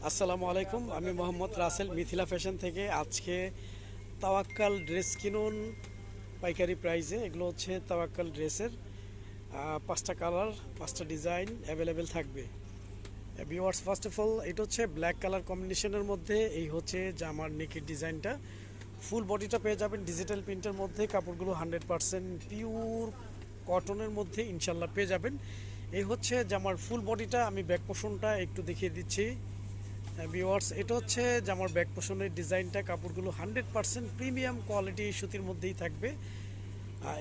আসসালামু আলাইকুম, আমি মোহাম্মদ রাসেল মিথিলা ফ্যাশন থেকে। আজকে তাওয়াক্কাল ড্রেস কিনুন পাইকারি প্রাইসে। এগুলো হচ্ছে তাওয়াক্কাল ড্রেসের 5টা কালার, 5টা ডিজাইন অ্যাভেলেবেল থাকবে। ভিউয়ার্স, ফার্স্ট অফ অল এটা হচ্ছে ব্ল্যাক কালার কম্বিনেশনের মধ্যে। এই হচ্ছে জামার নেকের ডিজাইনটা। ফুল বডিটা পেয়ে যাবেন ডিজিটাল প্রিন্টের মধ্যে। কাপড়গুলো 100% পিওর কটনের মধ্যে ইনশাল্লাহ পেয়ে যাবেন। এই হচ্ছে জামার ফুল বডিটা। আমি ব্যাক পোর্শনটা একটু দেখিয়ে দিচ্ছি। ভিউয়ার্স, এটা হচ্ছে জামার ব্যাক পোর্শনের ডিজাইনটা। কাপড়গুলো 100% প্রিমিয়াম কোয়ালিটি সুতির মধ্যেই থাকবে।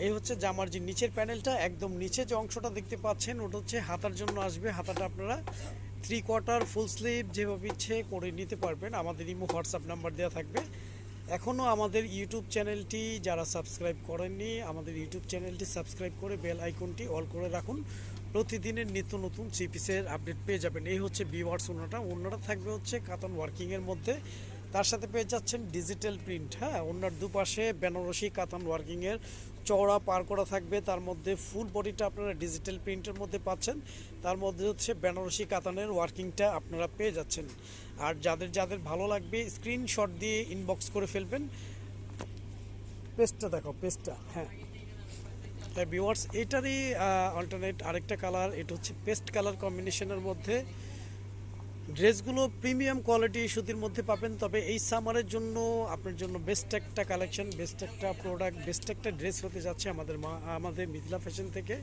এই হচ্ছে জামার যে নিচের প্যানেলটা, একদম নিচে যে অংশটা দেখতে পাচ্ছেন ওটা হচ্ছে হাতার জন্য আসবে। হাতাটা আপনারা 3/4 ফুল স্লিভ যেভাবে ইচ্ছে করে নিতে পারবেন। আমাদের ইমো হোয়াটসঅ্যাপ নাম্বার দেওয়া থাকবে। এখনও আমাদের ইউটিউব চ্যানেলটি যারা সাবস্ক্রাইব করেননি, আমাদের ইউটিউব চ্যানেলটি সাবস্ক্রাইব করে বেল আইকনটি অল করে রাখুন। প্রতিদিনের নিত্য নতুন থ্রি পিসের আপডেট পেয়ে যাবেন। এই হচ্ছে ভিউয়ার্স ওড়নাটা থাকবে হচ্ছে কাতান ওয়ার্কিংয়ের মধ্যে। তার সাথে পেয়ে যাচ্ছেন ডিজিটাল প্রিন্ট। হ্যাঁ, ওড়নার দুপাশে বেনারসি কাতান ওয়ার্কিংয়ের চওড়া পার করা থাকবে। তার মধ্যে ফুল বডিটা আপনারা ডিজিটাল প্রিন্টের মধ্যে পাচ্ছেন। তার মধ্যে হচ্ছে বেনারসি কাতানের ওয়ার্কিংটা আপনারা পেয়ে যাচ্ছেন। আর যাদের যাদের ভালো লাগবে স্ক্রিনশট দিয়ে ইনবক্স করে ফেলবেন। পেজটা দেখো, পেজটা। হ্যাঁ ভিউয়ার্স, এটারই অল্টারনেট আরেকটা কালার। এটা হচ্ছে পেস্ট কালার কম্বিনেশনের মধ্যে। ড্রেসগুলো প্রিমিয়াম কোয়ালিটি সুতির মধ্যে পাবেন। তবে এই সামারের জন্য আপনার জন্য বেস্ট একটা কালেকশন, বেস্ট একটা প্রোডাক্ট, বেস্ট একটা ড্রেস হতে যাচ্ছে আমাদের মিথিলা ফ্যাশন থেকে।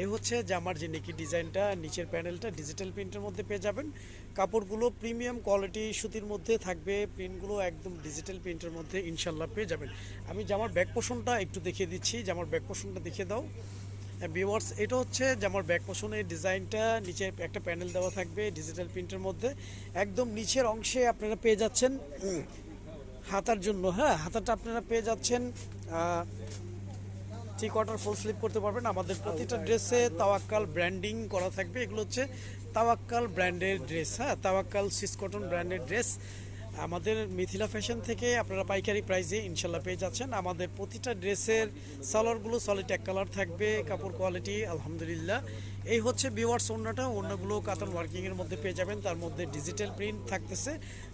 এই হচ্ছে জামার যে নেকি ডিজাইনটা, নিচের প্যানেলটা ডিজিটাল প্রিন্টের মধ্যে পেয়ে যাবেন। কাপড়গুলো প্রিমিয়াম কোয়ালিটি সুতির মধ্যে থাকবে। প্রিন্টগুলো একদম ডিজিটাল প্রিন্টের মধ্যে ইনশাল্লাহ পেয়ে যাবেন। আমি জামার ব্যাক পোর্শনটা একটু দেখিয়ে দিচ্ছি। জামার ব্যাক পোর্শনটা দেখিয়ে দাও ভিউয়ার্স। এটা হচ্ছে জামার ব্যাক পোর্শনের ডিজাইনটা। নিচে একটা প্যানেল দেওয়া থাকবে ডিজিটাল প্রিন্টের মধ্যে। একদম নিচের অংশে আপনারা পেয়ে যাচ্ছেন হাতার জন্য। হ্যাঁ, হাতাটা আপনারা পেয়ে যাচ্ছেন 3/4 ফুল স্লিপ করতে পারবেন। আমাদের প্রতিটা ড্রেসে তাওয়াক্কাল ব্র্যান্ডিং করা থাকবে। এগুলো হচ্ছে তাওয়াক্কাল ব্র্যান্ডের ড্রেস। হ্যাঁ, তাওয়াক্কাল সিস কটন ব্র্যান্ডের ড্রেস আমাদের মিথিলা ফ্যাশন থেকে আপনারা পাইকারি প্রাইসে ইনশাল্লাহ পেয়ে যাচ্ছেন। আমাদের প্রতিটা ড্রেসের সালোয়ারগুলো সলিড এক কালার থাকবে। কাপড় কোয়ালিটি আলহামদুলিল্লাহ। এই হচ্ছে ভিউয়ার্স ওড়নাগুলো কাতান ওয়ার্কিংয়ের মধ্যে পেয়ে যাবেন। তার মধ্যে ডিজিটাল প্রিন্ট থাকতেছে।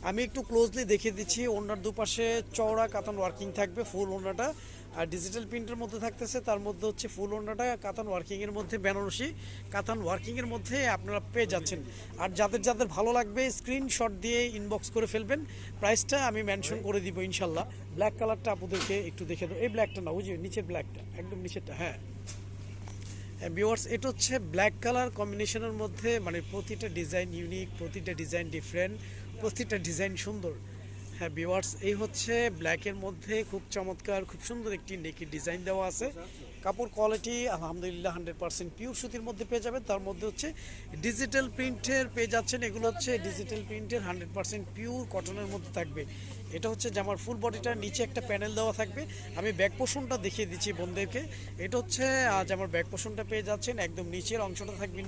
আমি একটু ক্লোজলি দেখিয়ে দিচ্ছি। ওড়নার দুপাশে চওড়া কাতান ওয়ার্কিং থাকবে ফুল ওড়নাটা। আর ডিজিটাল প্রিন্টের মধ্যে থাকতেছে। তার মধ্যে হচ্ছে ফুল ওড়নাটা কাতান ওয়ার্কিংয়ের মধ্যে, বেনারসি কাতান ওয়ার্কিংয়ের মধ্যে আপনারা পেয়ে যাচ্ছেন। আর যাদের যাদের ভালো লাগবে স্ক্রিনশট দিয়ে ইনবক্স করে ফেলবেন। প্রাইসটা আমি মেনশন করে দিব ইনশাল্লাহ। ব্ল্যাক কালারটা আপনাদেরকে একটু দেখে দেবো। এই ব্ল্যাকটা না, ওই যে নিচের ব্ল্যাকটা, একদম নিচেরটা। হ্যাঁ ভিউয়ার্স, এটা হচ্ছে ব্ল্যাক কালার কম্বিনেশনের মধ্যে। মানে প্রতিটা ডিজাইন ইউনিক, প্রতিটা ডিজাইন ডিফারেন্ট, প্রতিটা ডিজাইন সুন্দর। হ্যাঁ ভিউয়ার্স, এই হচ্ছে ব্ল্যাকের মধ্যে খুব চমৎকার, খুব সুন্দর একটি নেকি ডিজাইন দেওয়া আছে। কাপড় কোয়ালিটি আলহামদুলিল্লাহ 100% পিওর সুতির মধ্যে পেয়ে যাবেন। তার মধ্যে হচ্ছে ডিজিটাল প্রিন্টের পেয়ে যাচ্ছেন। এগুলো হচ্ছে ডিজিটাল প্রিন্টের 100% পিওর কটনের মধ্যে থাকবে। এটা হচ্ছে জামার ফুল বডিটার নিচে একটা প্যানেল দেওয়া থাকবে। আমি ব্যাক পোর্শনটা দেখিয়ে দিচ্ছি বোনদেরকে। এটা হচ্ছে জামার ব্যাক পোর্শনটা পেয়ে যাচ্ছেন। একদম নিচের অংশটা থাকবে,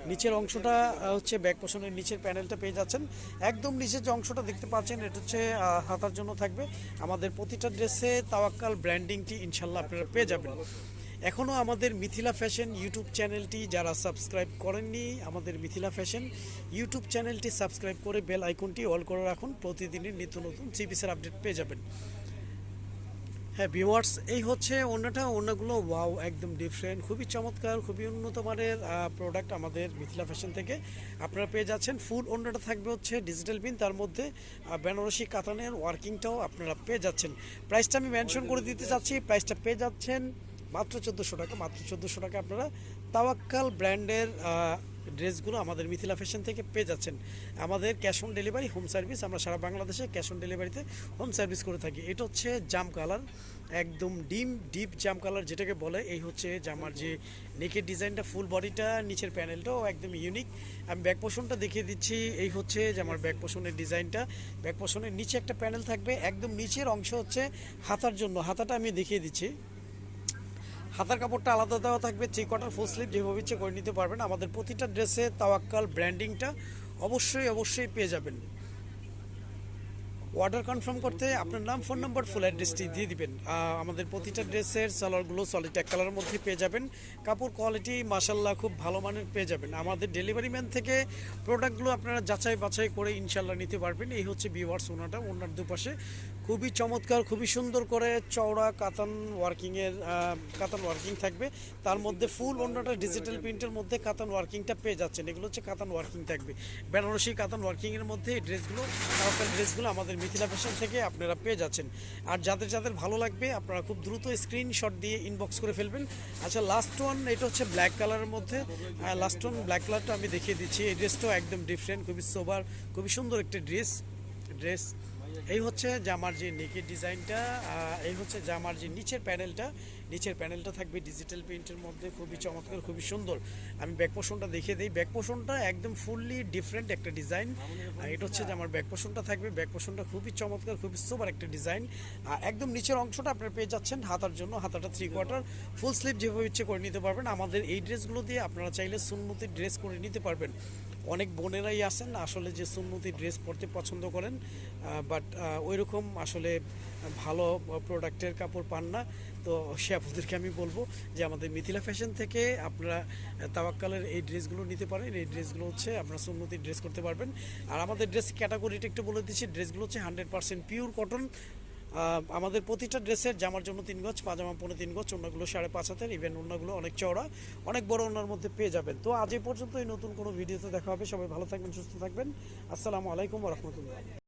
নিচের অংশটা হচ্ছে ব্যাক পোর্শনের নিচের প্যানেলটা পেয়ে যাচ্ছেন। একদম নিচের যে অংশটা দেখতে পাচ্ছেন এটা হচ্ছে হাতার জন্য থাকবে। আমাদের প্রতিটা ড্রেসে তাওয়াক্কাল ব্র্যান্ডিংটি ইনশাল্লাহ আপনারা পেয়ে যাবেন। এখনও আমাদের মিথিলা ফ্যাশন ইউটিউব চ্যানেলটি যারা সাবস্ক্রাইব করেননি, আমাদের মিথিলা ফ্যাশন ইউটিউব চ্যানেলটি সাবস্ক্রাইব করে বেল আইকনটি অল করে রাখুন। প্রতিদিনের নিত্য নতুন থ্রি পিসের আপডেট পেয়ে যাবেন। হ্যাঁ ভিউয়ার্স, এই হচ্ছে ওড়নাগুলো ওয়াও, একদম ডিফারেন্ট, খুবই চমৎকার, খুবই উন্নত মানের প্রোডাক্ট আমাদের মিথিলা ফ্যাশন থেকে আপনারা পেয়ে যাচ্ছেন। ফুল ওড়নাটা থাকবে হচ্ছে ডিজিটাল প্রিন্ট, তার মধ্যে বেনারসি কাতানের ওয়ার্কিংটাও আপনারা পেয়ে যাচ্ছেন। প্রাইসটা আমি মেনশন করে দিতে চাচ্ছি। প্রাইসটা পেয়ে যাচ্ছেন মাত্র 1400 টাকা। মাত্র 1400 টাকা আপনারা তাওয়াক্কাল ব্র্যান্ডের ড্রেসগুলো আমাদের মিথিলা ফ্যাশন থেকে পেয়ে যাচ্ছেন। আমাদের cash on delivery, home service, আমরা সারা বাংলাদেশে ক্যাশ অন ডেলিভারিতে হোম সার্ভিস করে থাকি। এটা হচ্ছে জাম কালার, একদম ডিপ জাম কালার যেটাকে বলে। এই হচ্ছে জামার যে নেকের ডিজাইনটা, ফুল বডিটা, নিচের প্যানেলটাও একদম ইউনিক। আমি ব্যাক পোর্শনটা দেখিয়ে দিচ্ছি। এই হচ্ছে জামার ব্যাক পোর্শনের ডিজাইনটা। ব্যাক পোর্শনের নিচে একটা প্যানেল থাকবে। একদম নিচের অংশ হচ্ছে হাতার জন্য। হাতাটা আমি দেখিয়ে দিচ্ছি। হাতার কাপড়টা আলাদা দেওয়া থাকবে। 3/4 ফুল স্লিভ যেভাবে ইচ্ছে করে নিতে পারবেন। আমাদের প্রতিটা ড্রেসে তাওয়াক্কাল ব্র্যান্ডিংটা অবশ্যই পেয়ে যাবেন। অর্ডার কনফার্ম করতে আপনার নাম, ফোন নাম্বার, ফুল অ্যাড্রেসটি দিয়ে দিবেন। আমাদের প্রতিটা ড্রেসের সালোয়ারগুলো সলিড এক কালারের মধ্যে পেয়ে যাবেন। কাপড় কোয়ালিটি মাশাল্লাহ খুব ভালো মানের পেয়ে যাবেন। আমাদের ডেলিভারি ম্যান থেকে প্রোডাক্টগুলো আপনারা যাচাই বাছাই করে ইনশাল্লাহ নিতে পারবেন। এই হচ্ছে ভিউয়ার্স ওনাটা, ওনার দুপাশে খুবই চমৎকার, খুবই সুন্দর করে চওড়া কাতান ওয়ার্কিং থাকবে। তার মধ্যে ফুল ওনাটা ডিজিটাল প্রিন্টের মধ্যে কাতান ওয়ার্কিংটা পেয়ে যাচ্ছেন। এগুলো হচ্ছে কাতান ওয়ার্কিং থাকবে, বেনারসি কাতান ওয়ার্কিংয়ের মধ্যে এই ড্রেসগুলো, তাওয়াক্কাল ড্রেসগুলো আমাদের মিথিলা ফ্যাশন থেকে আপনারা পেয়ে যাচ্ছেন। আর যাদের যাদের ভালো লাগবে আপনারা খুব দ্রুত স্ক্রিনশট দিয়ে ইনবক্স করে ফেলবেন। আচ্ছা, লাস্ট ওয়ান, এটা হচ্ছে ব্ল্যাক কালারের মধ্যে। লাস্ট ওয়ান ব্ল্যাক কালারটা আমি দেখিয়ে দিচ্ছি। এই ড্রেসটাও একদম ডিফারেন্ট, খুবই সোবার, খুবই সুন্দর একটা ড্রেস। এই হচ্ছে জামার যে নেকের ডিজাইনটা, এই হচ্ছে জামার যে নিচের প্যানেলটা থাকবে ডিজিটাল প্রিন্টের মধ্যে, খুবই চমৎকার, খুবই সুন্দর। আমি ব্যাক পোর্শনটা দেখিয়ে দিই। ব্যাক পোর্শনটা একদম ফুললি ডিফারেন্ট একটা ডিজাইন। এটা হচ্ছে যে আমার ব্যাক পোর্শনটা থাকবে। ব্যাক পোর্শনটা খুবই চমৎকার, খুবই সুপার একটা ডিজাইন। একদম নিচের অংশটা আপনারা পেয়ে যাচ্ছেন হাতার জন্য, হাতাটা 3/4 ফুল স্লিভ যেভাবে ইচ্ছে করে নিতে পারবেন। আমাদের এই ড্রেসগুলো দিয়ে আপনারা চাইলে সুন্নতি ড্রেস করে নিতে পারবেন। অনেক বোনেরাই আছেন আসলে যে সুন্নতি ড্রেস পরতে পছন্দ করেন, বাট ওই রকম আসলে ভালো প্রোডাক্টের কাপড় পান না। তো সে আপনাদেরকে আমি বলবো যে আমাদের মিথিলা ফ্যাশন থেকে আপনারা তাওয়াক্কালের এই ড্রেসগুলো নিতে পারেন। এই ড্রেসগুলো হচ্ছে আপনারা সুন্নতি ড্রেস করতে পারবেন। আর আমাদের ড্রেস ক্যাটাগরিটা একটু বলে দিচ্ছি। ড্রেসগুলো হচ্ছে 100% পিওর কটন। আমাদের প্রতিটা ড্রেসের জামার জন্য 3 গজ, পাজামা 3.5 গজ, ওড়নাগুলো 5.5 হাতের, ইভেন ওড়নাগুলো অনেক চওড়া, অনেক বড় ওড়নার মধ্যে পেয়ে যাবেন। তো আজ এই পর্যন্ত, এই নতুন কোনো ভিডিওতে দেখা হবে। সবাই ভালো থাকবেন, সুস্থ থাকবেন। আসসালামু আলাইকুম ওয়া রাহমাতুল্লাহ।